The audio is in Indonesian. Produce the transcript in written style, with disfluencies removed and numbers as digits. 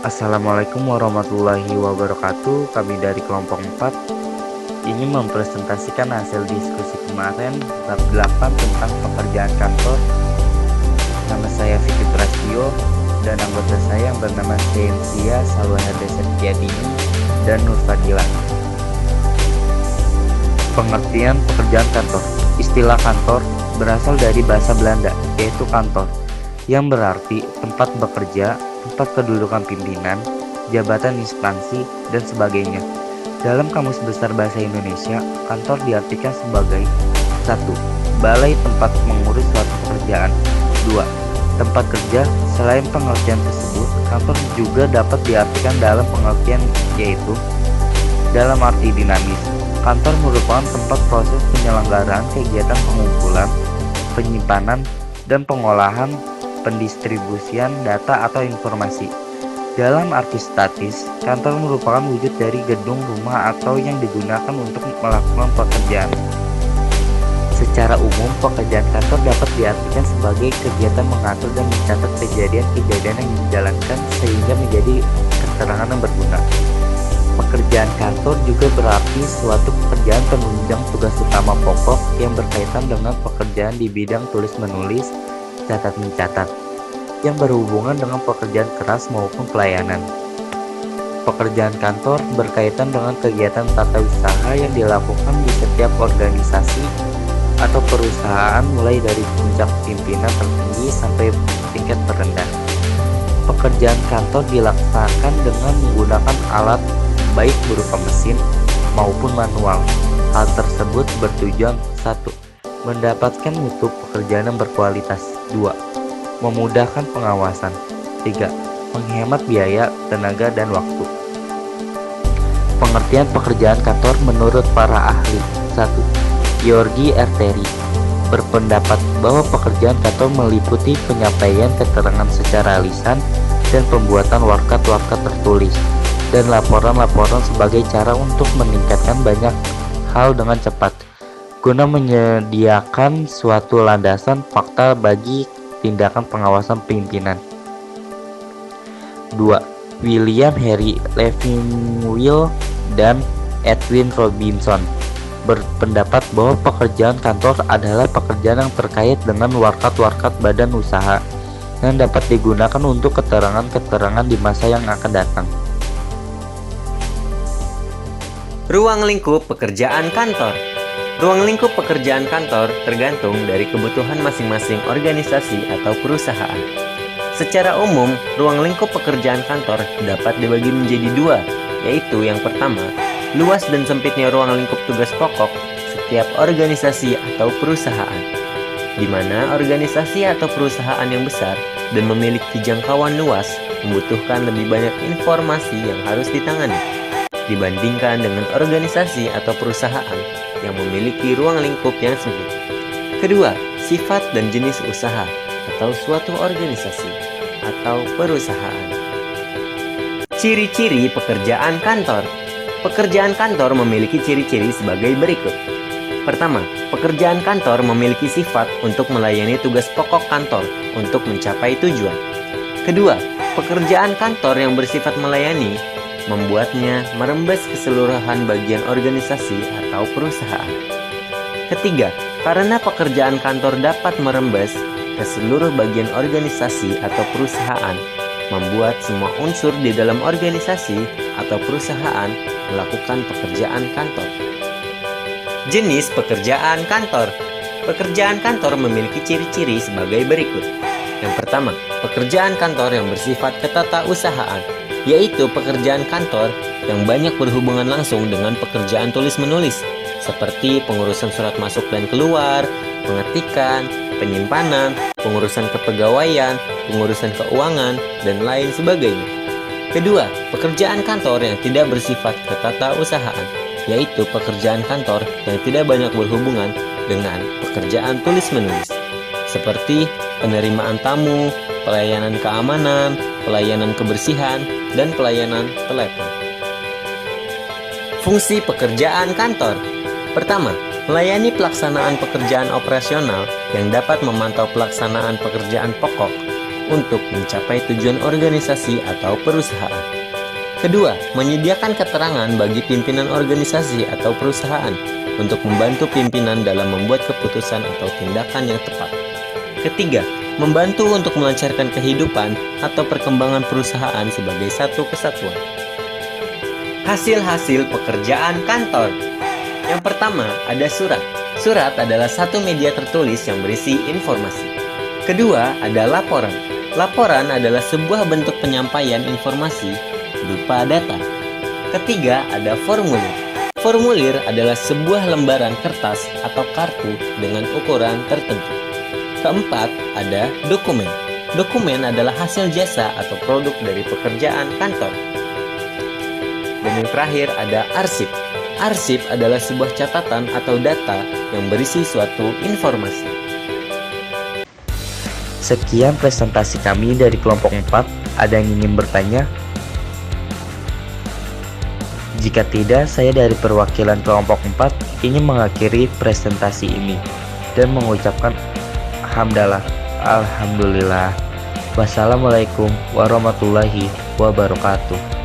Assalamualaikum warahmatullahi wabarakatuh. Kami dari kelompok 4 ingin mempresentasikan hasil diskusi kemarin bab 8 tentang pekerjaan kantor. Nama saya Fikri Prastio dan anggota saya yang bernama Cynthia Salwaherde Septiadini dan Nur Fadilah. Pengertian pekerjaan kantor. Istilah kantor berasal dari bahasa Belanda, yaitu kantor, yang berarti tempat bekerja, tempat kedudukan pimpinan, jabatan instansi, dan sebagainya. Dalam Kamus Besar Bahasa Indonesia, kantor diartikan sebagai 1. Balai tempat mengurus suatu pekerjaan. 2. Tempat kerja. Selain pengertian tersebut, kantor juga dapat diartikan dalam pengertian yaitu dalam arti dinamis. Kantor merupakan tempat proses penyelenggaraan kegiatan pengumpulan, penyimpanan, dan pengolahan pendistribusian data atau informasi. Dalam arti statis, kantor merupakan wujud dari gedung, rumah, atau yang digunakan untuk melakukan pekerjaan. Secara umum, pekerjaan kantor dapat diartikan sebagai kegiatan mengatur dan mencatat kejadian-kejadian yang dijalankan sehingga menjadi keterangan yang berguna. Pekerjaan kantor juga berarti suatu pekerjaan penunjang tugas utama pokok yang berkaitan dengan pekerjaan di bidang tulis-menulis, catat-mencatat, yang berhubungan dengan pekerjaan keras maupun pelayanan. Pekerjaan kantor berkaitan dengan kegiatan tata usaha yang dilakukan di setiap organisasi atau perusahaan mulai dari puncak pimpinan tertinggi sampai tingkat terendah. Pekerjaan kantor dilaksanakan dengan menggunakan alat baik berupa mesin maupun manual. Hal tersebut bertujuan 1. Mendapatkan mutu pekerjaan yang berkualitas. 2. Memudahkan pengawasan. 3. Menghemat biaya, tenaga, dan waktu. Pengertian pekerjaan kantor menurut para ahli. 1. Georgi Arteri berpendapat bahwa pekerjaan kantor meliputi penyampaian keterangan secara lisan dan pembuatan warkat-warkat tertulis dan laporan-laporan sebagai cara untuk meningkatkan banyak hal dengan cepat guna menyediakan suatu landasan fakta bagi tindakan pengawasan pimpinan. 2. William Henry Levingwell dan Edwin Robinson berpendapat bahwa pekerjaan kantor adalah pekerjaan yang terkait dengan warkat-warkat badan usaha yang dapat digunakan untuk keterangan-keterangan di masa yang akan datang. Ruang lingkup pekerjaan kantor. Ruang lingkup pekerjaan kantor tergantung dari kebutuhan masing-masing organisasi atau perusahaan. Secara umum, ruang lingkup pekerjaan kantor dapat dibagi menjadi dua, yaitu yang pertama, luas dan sempitnya ruang lingkup tugas pokok setiap organisasi atau perusahaan, di mana organisasi atau perusahaan yang besar dan memiliki jangkauan luas membutuhkan lebih banyak informasi yang harus ditangani dibandingkan dengan organisasi atau perusahaan yang memiliki ruang lingkup yang sempit. Kedua, sifat dan jenis usaha atau suatu organisasi atau perusahaan. Ciri-ciri pekerjaan kantor. Pekerjaan kantor memiliki ciri-ciri sebagai berikut. Pertama, pekerjaan kantor memiliki sifat untuk melayani tugas pokok kantor untuk mencapai tujuan. Kedua, pekerjaan kantor yang bersifat melayani membuatnya merembes keseluruhan bagian organisasi atau perusahaan. Ketiga, karena pekerjaan kantor dapat merembes ke seluruh bagian organisasi atau perusahaan, membuat semua unsur di dalam organisasi atau perusahaan melakukan pekerjaan kantor. Jenis pekerjaan kantor. Pekerjaan kantor memiliki ciri-ciri sebagai berikut. Yang pertama, pekerjaan kantor yang bersifat ketatausahaan, yaitu pekerjaan kantor yang banyak berhubungan langsung dengan pekerjaan tulis-menulis, seperti pengurusan surat masuk dan keluar, pengetikan, penyimpanan, pengurusan kepegawaian, pengurusan keuangan, dan lain sebagainya. Kedua, pekerjaan kantor yang tidak bersifat ketatausahaan, yaitu pekerjaan kantor yang tidak banyak berhubungan dengan pekerjaan tulis-menulis, seperti penerimaan tamu, pelayanan keamanan, pelayanan kebersihan, dan pelayanan telepon. Fungsi pekerjaan kantor. Pertama, melayani pelaksanaan pekerjaan operasional yang dapat memantau pelaksanaan pekerjaan pokok untuk mencapai tujuan organisasi atau perusahaan. Kedua, menyediakan keterangan bagi pimpinan organisasi atau perusahaan untuk membantu pimpinan dalam membuat keputusan atau tindakan yang tepat. Ketiga, membantu untuk melancarkan kehidupan atau perkembangan perusahaan sebagai satu kesatuan. Hasil-hasil pekerjaan kantor. Yang pertama, ada surat. Surat adalah satu media tertulis yang berisi informasi. Kedua, ada laporan. Laporan adalah sebuah bentuk penyampaian informasi berupa data. Ketiga, ada formulir. Formulir adalah sebuah lembaran kertas atau kartu dengan ukuran tertentu. Keempat, ada dokumen. Dokumen adalah hasil jasa atau produk dari pekerjaan kantor. Dan yang terakhir ada arsip. Arsip adalah sebuah catatan atau data yang berisi suatu informasi. Sekian presentasi kami dari kelompok 4. Ada yang ingin bertanya? Jika tidak, saya dari perwakilan kelompok 4 ingin mengakhiri presentasi ini dan mengucapkan alhamdulillah. Wassalamualaikum warahmatullahi wabarakatuh.